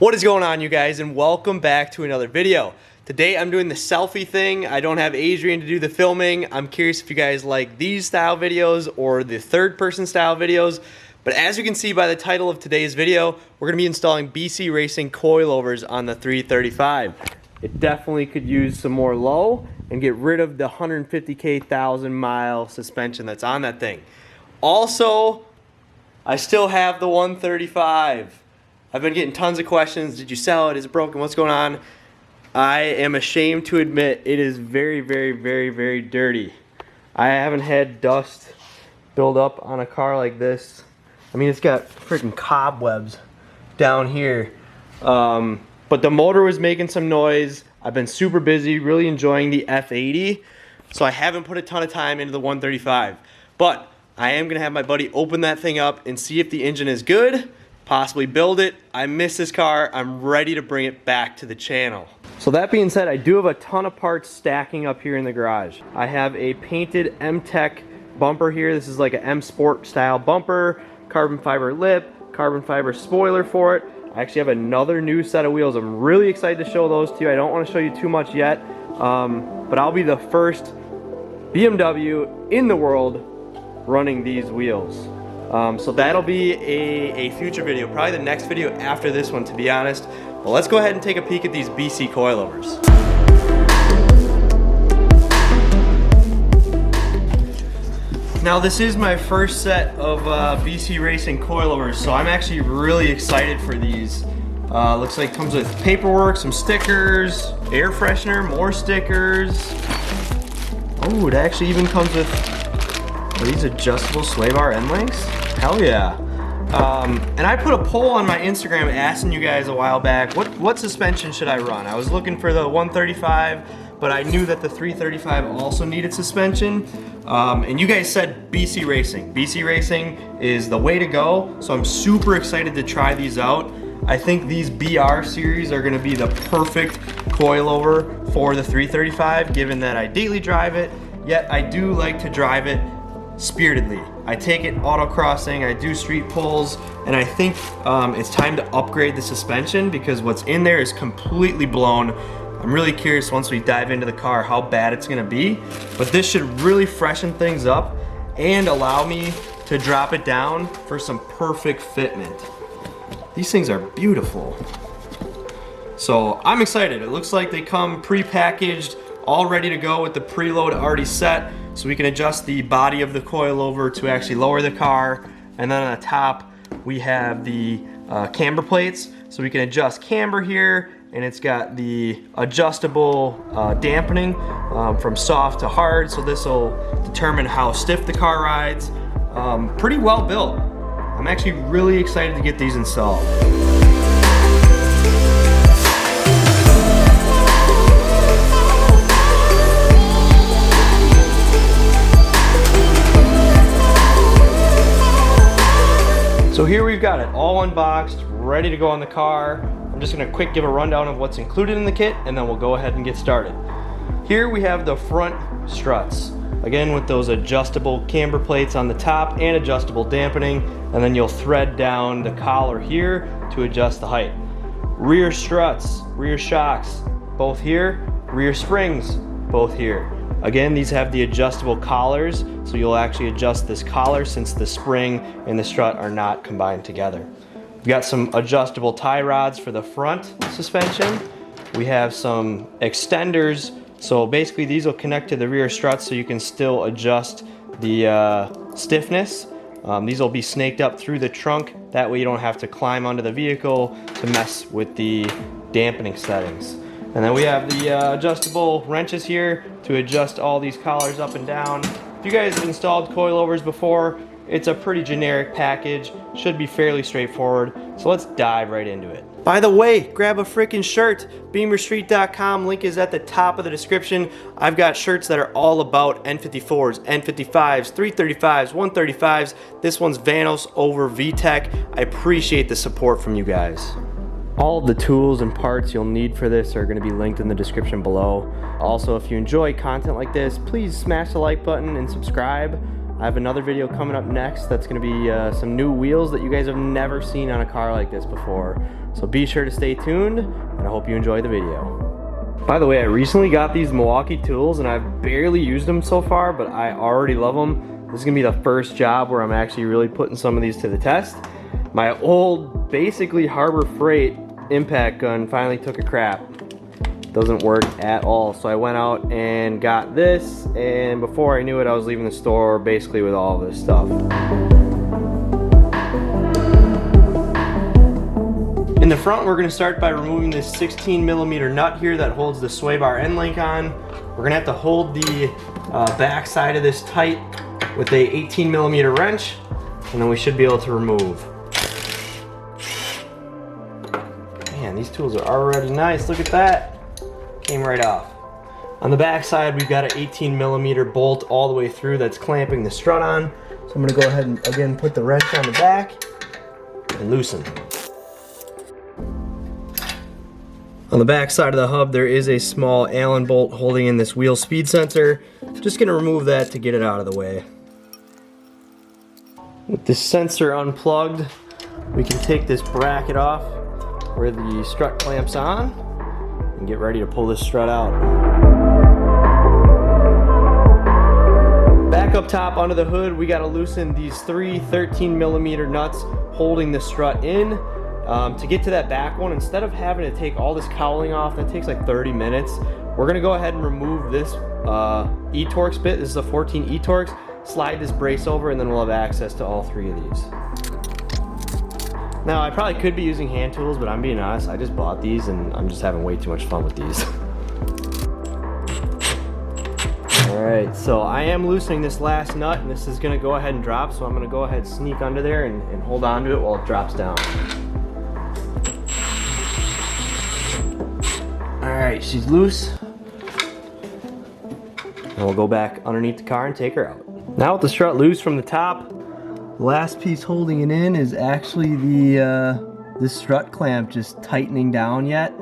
What is going on, you guys, and welcome back to another video. Today I'm doing the selfie thing. I don't have Adrian to do the filming. I'm curious if you guys like these style videos or the third person style videos. But as you can see by the title of today's video, we're going to be installing BC Racing coilovers on the 335. It definitely could use some more low and get rid of the 150K 1,000-mile suspension that's on that thing. Also, I still have the 135. I've been getting tons of questions. Did you sell it? Is it broken? What's going on? I am ashamed to admit it is very, very, very, very dirty. I haven't had dust build up on a car like this. I mean, it's got freaking cobwebs down here. But the motor was making some noise. I've been super busy, really enjoying the F80. So I haven't put a ton of time into the 135. But I am gonna have my buddy open that thing up and see if the engine is good. Possibly build it. I miss this car. I'm ready to bring it back to the channel. So that being said, I do have a ton of parts stacking up here in the garage. I have a painted M-Tech bumper here. This is like an M Sport style bumper, carbon fiber lip, carbon fiber spoiler for it. I actually have another new set of wheels. I'm really excited to show those to you. I don't want to show you too much yet, but I'll be the first BMW in the world running these wheels. So that'll be a future video, probably the next video after this one, to be honest. Well, let's go ahead and take a peek at these BC coilovers. Now, this is my first set of BC Racing coilovers, so I'm actually really excited for these. Looks like it comes with paperwork, some stickers, air freshener, more stickers. Oh, it actually even comes with these adjustable sway bar end links. Hell yeah. And I put a poll on my Instagram asking you guys a while back, what suspension should I run? I was looking for the 135, but I knew that the 335 also needed suspension. And you guys said BC Racing. BC Racing is the way to go, so I'm super excited to try these out. I think these BR series are gonna be the perfect coilover for the 335, given that I daily drive it, yet I do like to drive it spiritedly. I take it autocrossing, I do street pulls, and I think it's time to upgrade the suspension because what's in there is completely blown. I'm really curious once we dive into the car how bad it's gonna be, but this should really freshen things up and allow me to drop it down for some perfect fitment. These things are beautiful. So I'm excited. It looks like they come pre-packaged, all ready to go with the preload already set, so we can adjust the body of the coilover to actually lower the car. And then on the top, we have the camber plates, so we can adjust camber here, and it's got the adjustable dampening from soft to hard, so this will determine how stiff the car rides. Pretty well built. I'm actually really excited to get these installed. So here we've got it all unboxed, ready to go on the car. I'm just gonna quick give a rundown of what's included in the kit and then we'll go ahead and get started. Here we have the front struts. Again, with those adjustable camber plates on the top and adjustable dampening, and then you'll thread down the collar here to adjust the height. Rear struts, rear shocks, both here. Rear springs, both here. Again, these have the adjustable collars, so you'll actually adjust this collar since the spring and the strut are not combined together. We've got some adjustable tie rods for the front suspension. We have some extenders, so basically these will connect to the rear struts so you can still adjust the stiffness. These will be snaked up through the trunk, that way you don't have to climb onto the vehicle to mess with the dampening settings. And then we have the adjustable wrenches here to adjust all these collars up and down. If you guys have installed coilovers before, it's a pretty generic package, should be fairly straightforward, so let's dive right into it. By the way, grab a freaking shirt. BeamerStreet.com, link is at the top of the description. I've got shirts that are all about N54s, N55s, 335s, 135s. This one's Vanos over VTEC. I appreciate the support from you guys. All of the tools and parts you'll need for this are going to be linked in the description below. Also, if you enjoy content like this, please smash the like button and subscribe. I have another video coming up next that's going to be some new wheels that you guys have never seen on a car like this before. So be sure to stay tuned, and I hope you enjoy the video. By the way, I recently got these Milwaukee tools and I've barely used them so far, but I already love them. This is going to be the first job where I'm actually really putting some of these to the test. My old, basically Harbor Freight impact gun finally took a crap. Doesn't work at all. So I went out and got this, and before I knew it, I was leaving the store basically with all this stuff. In the front, we're going to start by removing this 16mm nut here that holds the sway bar end link on. We're going to have to hold the back side of this tight with a 18mm wrench, and then we should be able to remove. Man, these tools are already nice. Look at that. Came right off. On the back side, we've got an 18mm bolt all the way through that's clamping the strut on. So I'm going to go ahead and again put the wrench on the back and loosen. On the back side of the hub, there is a small Allen bolt holding in this wheel speed sensor. Just going to remove that to get it out of the way. With this sensor unplugged, we can take this bracket off where the strut clamps on and get ready to pull this strut out. Back up top under the hood, we got to loosen these three 13mm nuts holding the strut in. To get to that back one, instead of having to take all this cowling off, that takes like 30 minutes, we're going to go ahead and remove this E-Torx bit. This is a 14 E-Torx. Slide this brace over and then we'll have access to all three of these. Now, I probably could be using hand tools, but I'm being honest, I just bought these and I'm just having way too much fun with these. Alright, so I am loosening this last nut, and this is going to go ahead and drop, so I'm going to go ahead and sneak under there and hold on to it while it drops down. Alright, she's loose. And we'll go back underneath the car and take her out. Now with the strut loose from the top, the last piece holding it in is actually the strut clamp just tightening down yet.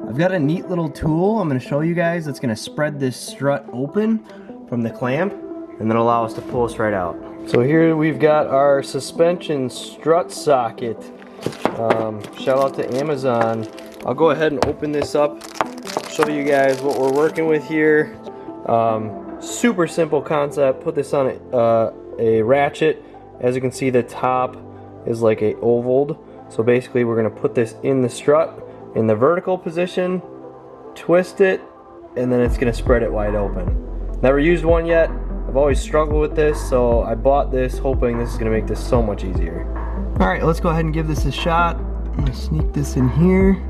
I've got a neat little tool I'm going to show you guys that's going to spread this strut open from the clamp and then allow us to pull this right out. So here we've got our suspension strut socket. Shout out to Amazon. I'll go ahead and open this up, show you guys what we're working with here. Super simple concept. Put this on a ratchet. As you can see, the top is like a ovaled. So basically we're going to put this in the strut in the vertical position, twist it, and then it's going to spread it wide open. Never used one yet. I've always struggled with this, so I bought this hoping this is going to make this so much easier. Alright, let's go ahead and give this a shot. I'm going to sneak this in here.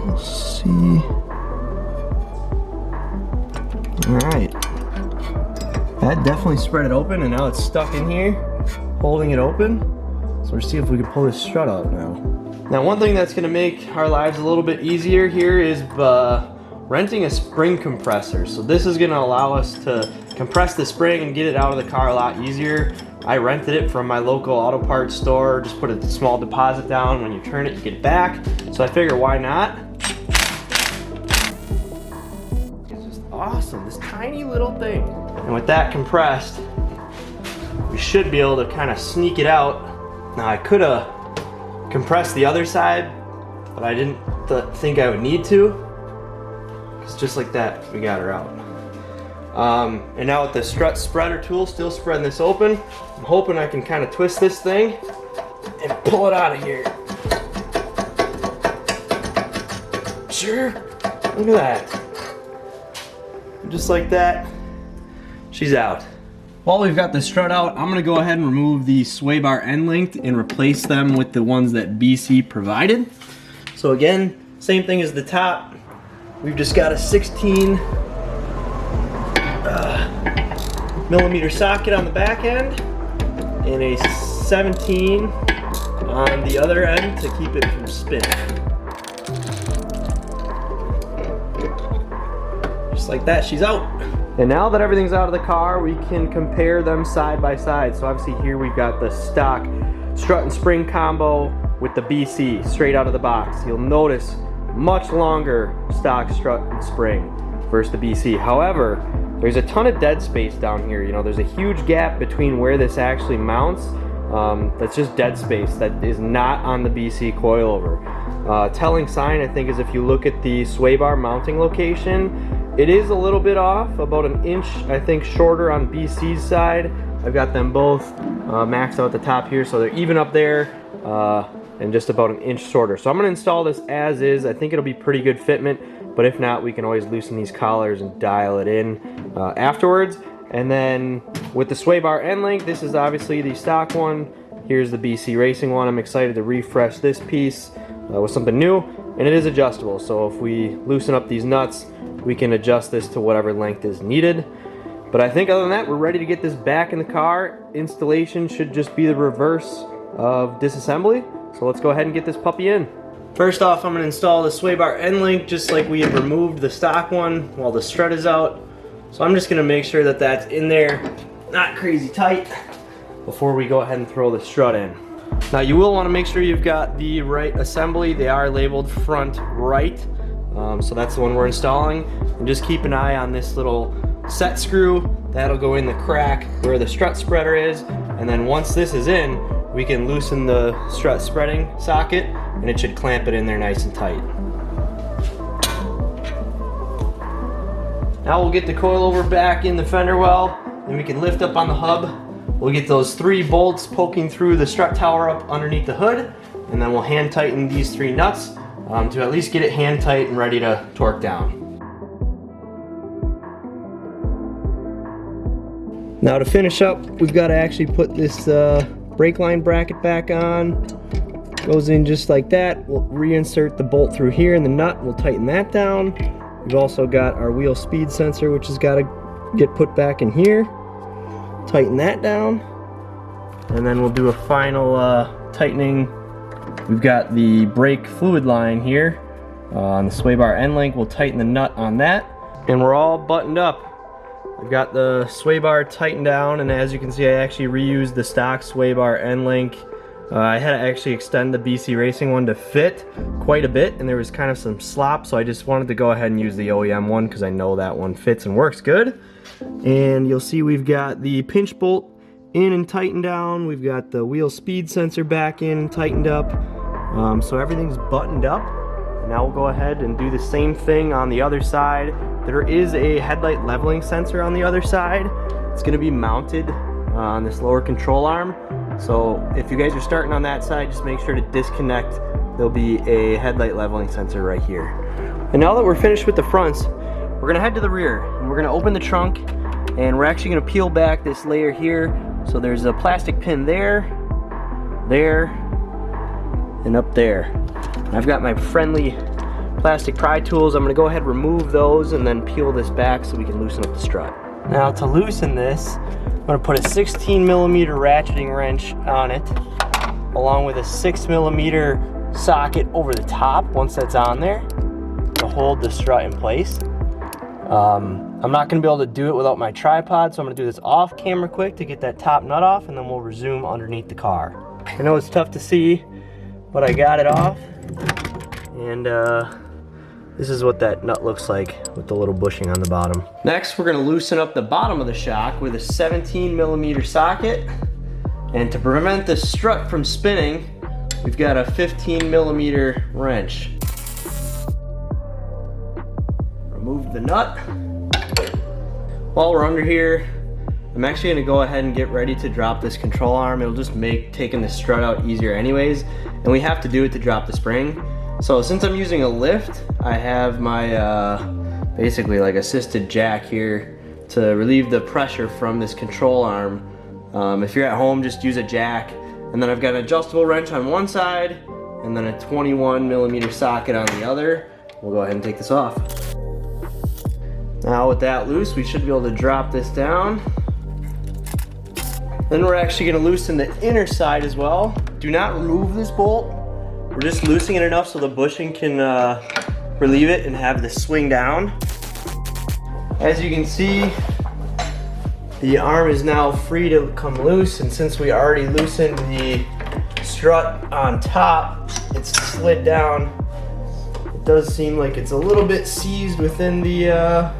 Let's see. Alright. That definitely spread it open, and now it's stuck in here, holding it open. So we'll see if we can pull this strut out now. Now, one thing that's going to make our lives a little bit easier here is renting a spring compressor. So this is going to allow us to compress the spring and get it out of the car a lot easier. I rented it from my local auto parts store. Just put a small deposit down. When you turn it, you get it back. So I figure, why not? It's just awesome, this tiny little thing. And with that compressed, we should be able to kind of sneak it out. Now, I could have compressed the other side, but I didn't think I would need to. Because just like that, we got her out. And now with the strut spreader tool still spreading this open, I'm hoping I can kind of twist this thing and pull it out of here. Sure, look at that. Just like that, she's out. While we've got the strut out, I'm gonna go ahead and remove the sway bar end link and replace them with the ones that BC provided. So again, same thing as the top. We've just got a 16mm socket on the back end and a 17 on the other end to keep it from spinning. Just like that, she's out. And now that everything's out of the car, we can compare them side by side. So obviously here we've got the stock strut and spring combo with the BC straight out of the box. You'll notice much longer stock strut and spring. versus the BC. However, there's a ton of dead space down here. You know, there's a huge gap between where this actually mounts. That's just dead space that is not on the BC coilover. Telling sign, I think, is if you look at the sway bar mounting location, it is a little bit off, about an inch, I think, shorter on BC's side. I've got them both maxed out at the top here, so they're even up there and just about an inch shorter. So I'm going to install this as is. I think it'll be pretty good fitment, but if not, we can always loosen these collars and dial it in afterwards. And then with the sway bar end link, this is obviously the stock one. Here's the BC Racing one. I'm excited to refresh this piece with something new, and it is adjustable. So if we loosen up these nuts, we can adjust this to whatever length is needed. But I think other than that, we're ready to get this back in the car. Installation should just be the reverse of disassembly. So let's go ahead and get this puppy in. First off, I'm going to install the sway bar end link just like we had removed the stock one while the strut is out. So I'm just going to make sure that that's in there, not crazy tight, before we go ahead and throw the strut in. Now you will want to make sure you've got the right assembly. They are labeled front right, so that's the one we're installing. And just keep an eye on this little set screw. That'll go in the crack where the strut spreader is, and then once this is in, we can loosen the strut spreading socket and it should clamp it in there nice and tight. Now we'll get the coilover back in the fender well, and we can lift up on the hub. We'll get those 3 bolts poking through the strut tower up underneath the hood, and then we'll hand tighten these 3 nuts to at least get it hand tight and ready to torque down. Now to finish up, we've got to actually put this brake line bracket back on. Goes in just like that. We'll reinsert the bolt through here in the nut. We'll tighten that down. We've also got our wheel speed sensor, which has got to get put back in here. Tighten that down. And then we'll do a final tightening. We've got the brake fluid line here on the sway bar end link. We'll tighten the nut on that. And we're all buttoned up. I've got the sway bar tightened down, and as you can see, I actually reused the stock sway bar end link. I had to actually extend the BC Racing one to fit quite a bit, and there was kind of some slop, so I just wanted to go ahead and use the OEM one because I know that one fits and works good. And you'll see we've got the pinch bolt in and tightened down. We've got the wheel speed sensor back in and tightened up. So everything's buttoned up. Now we'll go ahead and do the same thing on the other side. There is a headlight leveling sensor on the other side. It's going to be mounted on this lower control arm. So if you guys are starting on that side, just make sure to disconnect. There'll be a headlight leveling sensor right here. And now that we're finished with the fronts, we're going to head to the rear, and we're going to open the trunk, and we're actually going to peel back this layer here. So there's a plastic pin there, and up there. And I've got my friendly plastic pry tools. I'm going to go ahead and remove those and then peel this back so we can loosen up the strut. Now to loosen this, I'm going to put a 16mm ratcheting wrench on it, along with a 6mm socket over the top once that's on there to hold the strut in place. I'm not going to be able to do it without my tripod, so I'm going to do this off camera quick to get that top nut off, and then we'll resume underneath the car. I know it's tough to see, but I got it off, and this is what that nut looks like with the little bushing on the bottom. Next, we're going to loosen up the bottom of the shock with a 17mm socket, and to prevent the strut from spinning, we've got a 15mm wrench. Remove the nut. While we're under here, I'm actually going to go ahead and get ready to drop this control arm. It'll just make taking the strut out easier anyways, and we have to do it to drop the spring. So since I'm using a lift, I have my basically like assisted jack here to relieve the pressure from this control arm. If you're at home, just use a jack. And then I've got an adjustable wrench on one side and then a 21mm socket on the other. We'll go ahead and take this off. Now with that loose, we should be able to drop this down. Then we're actually going to loosen the inner side as well. Do not remove this bolt. We're just loosening it enough so the bushing can relieve it and have this swing down. As you can see, the arm is now free to come loose, and since we already loosened the strut on top, it's slid down. It does seem like it's a little bit seized within the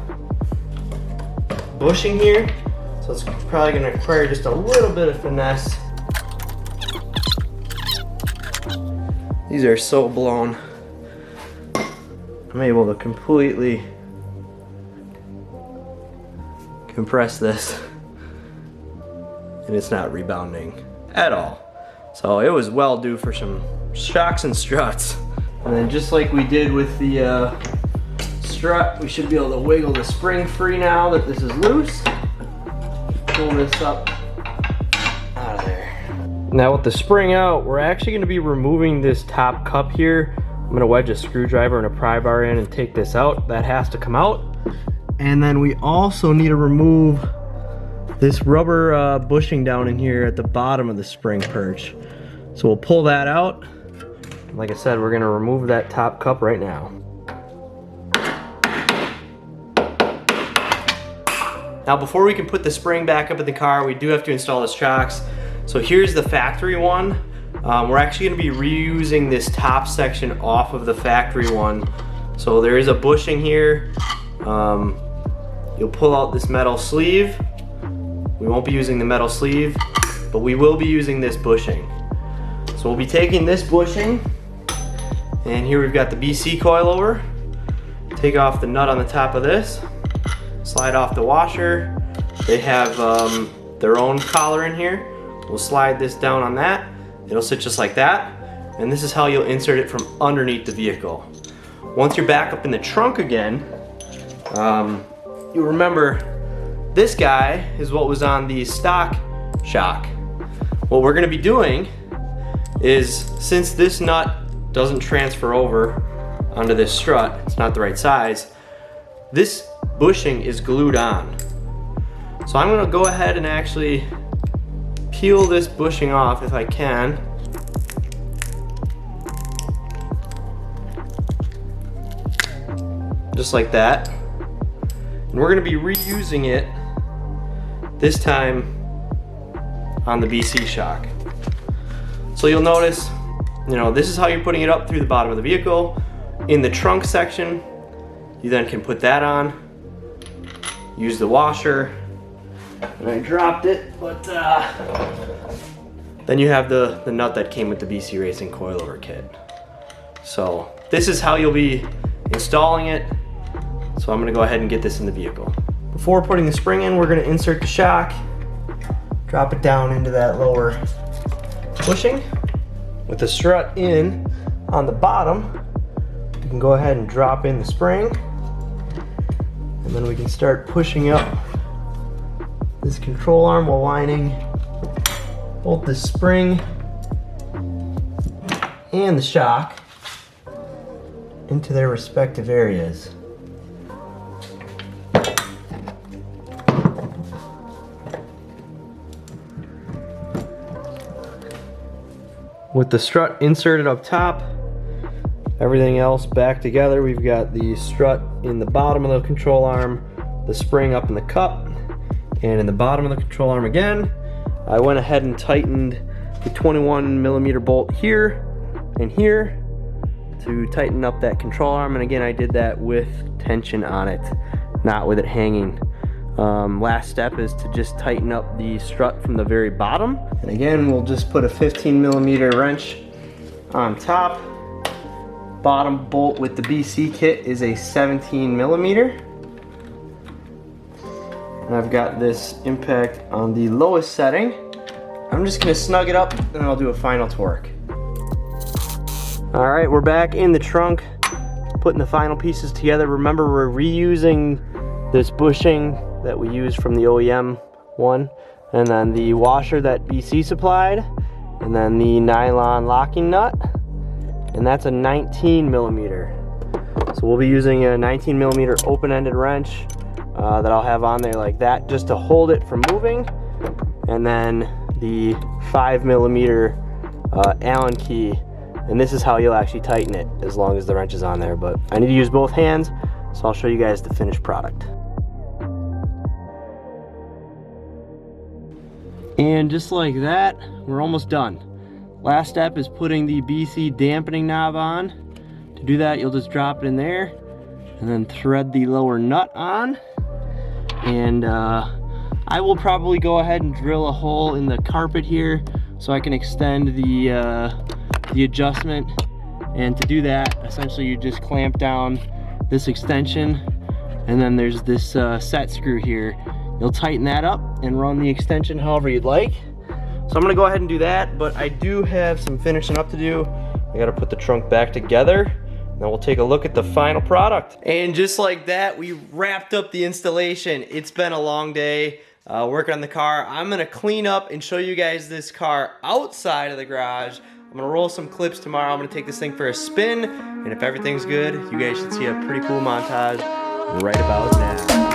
bushing here. So it's probably gonna require just a little bit of finesse. These are so blown. I'm able to completely compress this and it's not rebounding at all. So it was well due for some shocks and struts. And then just like we did with the strut, we should be able to wiggle the spring free now that this is loose. Pull this up out of there. Now with the spring out, we're actually going to be removing this top cup here. I'm going to wedge a screwdriver and a pry bar in and take this out. That has to come out. And then we also need to remove this rubber bushing down in here at the bottom of the spring perch. So we'll pull that out. Like I said, we're going to remove that top cup right now. Now before we can put the spring back up in the car, we do have to install the shocks. So here's the factory one. We're actually going to be reusing this top section off of the factory one. So there is a bushing here. You'll pull out this metal sleeve. We won't be using the metal sleeve, but we will be using this bushing. So we'll be taking this bushing, and here we've got the BC coilover. Take off the nut on the top of this, slide off the washer. They have their own collar in here. We'll slide this down on that. It'll sit just like that. And this is how you'll insert it from underneath the vehicle. Once you're back up in the trunk again, you'll remember this guy is what was on the stock shock. What we're gonna be doing is, since this nut doesn't transfer over onto this strut, it's not the right size, this bushing is glued on. So I'm gonna go ahead and actually peel this bushing off if I can. Just like that. And we're gonna be reusing it this time on the BC shock. So you'll notice, this is how you're putting it up through the bottom of the vehicle. In the trunk section, you then can put that on, use the washer, and I dropped it, but then you have the nut that came with the BC Racing coilover kit. So this is how you'll be installing it. So I'm gonna go ahead and get this in the vehicle. Before putting the spring in, we're gonna insert the shock, drop it down into that lower bushing. With the strut in on the bottom, you can go ahead and drop in the spring, and then we can start pushing up this control arm while lining both the spring and the shock into their respective areas. With the strut inserted up top, everything else back together, we've got the strut in the bottom of the control arm, the spring up in the cup, and in the bottom of the control arm again. I went ahead and tightened the 21mm bolt here and here to tighten up that control arm, and again I did that with tension on it, not with it hanging. Last step is to just tighten up the strut from the very bottom, and again we'll just put a 15mm wrench on top. Bottom bolt with the BC kit is a 17mm, and I've got this impact on the lowest setting. I'm just going to snug it up and I'll do a final torque. Alright, we're back in the trunk putting the final pieces together. Remember, we're reusing this bushing that we used from the OEM one, and then the washer that BC supplied, and then the nylon locking nut, and that's a 19mm. So we'll be using a 19mm open-ended wrench that I'll have on there like that just to hold it from moving, and then the 5mm Allen key, and this is how you'll actually tighten it as long as the wrench is on there, but I need to use both hands, so I'll show you guys the finished product. And just like that, we're almost done. Last step is putting the BC dampening knob on To do that, you'll just drop it in there and then thread the lower nut on. And I will probably go ahead and drill a hole in the carpet here so I can extend the adjustment. And to do that, essentially you just clamp down this extension, and then there's this set screw here. You'll tighten that up and run the extension however you'd like. So I'm gonna go ahead and do that, but I do have some finishing up to do. I gotta put the trunk back together. Then we'll take a look at the final product. And just like that, we wrapped up the installation. It's been a long day working on the car. I'm gonna clean up and show you guys this car outside of the garage. I'm gonna roll some clips tomorrow. I'm gonna take this thing for a spin, and if everything's good, you guys should see a pretty cool montage right about now.